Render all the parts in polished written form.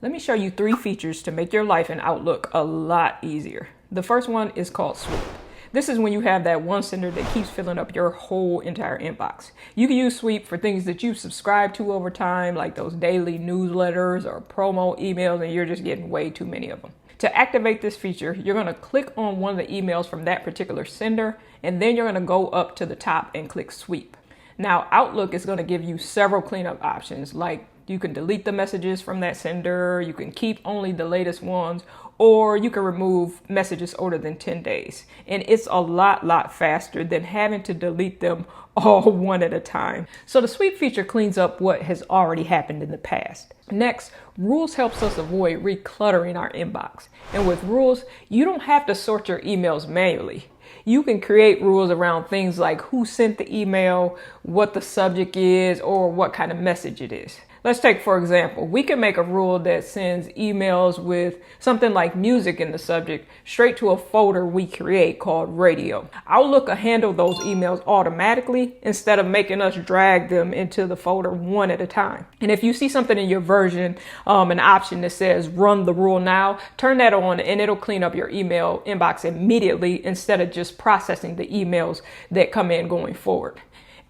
Let me show you 3 features to make your life in Outlook a lot easier. The first one is called Sweep. This is when you have that one sender that keeps filling up your whole entire inbox. You can use Sweep for things that you subscribe to over time, like those daily newsletters or promo emails, and you're just getting way too many of them. To activate this feature, you're going to click on one of the emails from that particular sender, and then you're going to go up to the top and click Sweep. Now, Outlook is going to give you several cleanup options, like you can delete the messages from that sender, you can keep only the latest ones, or you can remove messages older than 10 days. And it's a lot faster than having to delete them all one at a time. So the Sweep feature cleans up what has already happened in the past. Next, Rules helps us avoid recluttering our inbox. And with Rules, you don't have to sort your emails manually. You can create rules around things like who sent the email, what the subject is, or what kind of message it is. Let's take, for example, we can make a rule that sends emails with something like music in the subject straight to a folder we create called radio. Outlook will handle those emails automatically instead of making us drag them into the folder one at a time. And if you see something in your version, an option that says run the rule now, turn that on and it'll clean up your email inbox immediately instead of just processing the emails that come in going forward.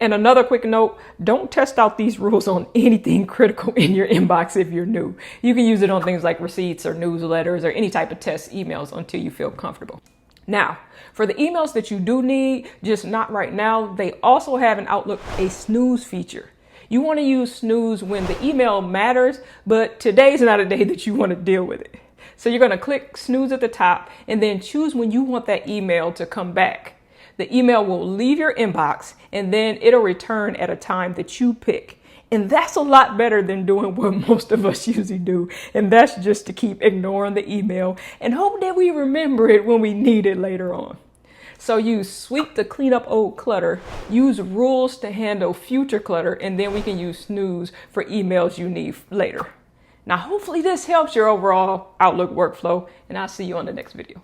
And another quick note, don't test out these rules on anything critical in your inbox if you're new. You can use it on things like receipts or newsletters or any type of test emails until you feel comfortable. Now, for the emails that you do need, just not right now, they also have in Outlook a snooze feature. You want to use snooze when the email matters, but today's not a day that you want to deal with it. So you're going to click snooze at the top and then choose when you want that email to come back. The email will leave your inbox and then it'll return at a time that you pick. And that's a lot better than doing what most of us usually do. And that's just to keep ignoring the email and hope that we remember it when we need it later on. So use Sweep to clean up old clutter, use Rules to handle future clutter, and then we can use Snooze for emails you need later. Now, hopefully this helps your overall Outlook workflow, and I'll see you on the next video.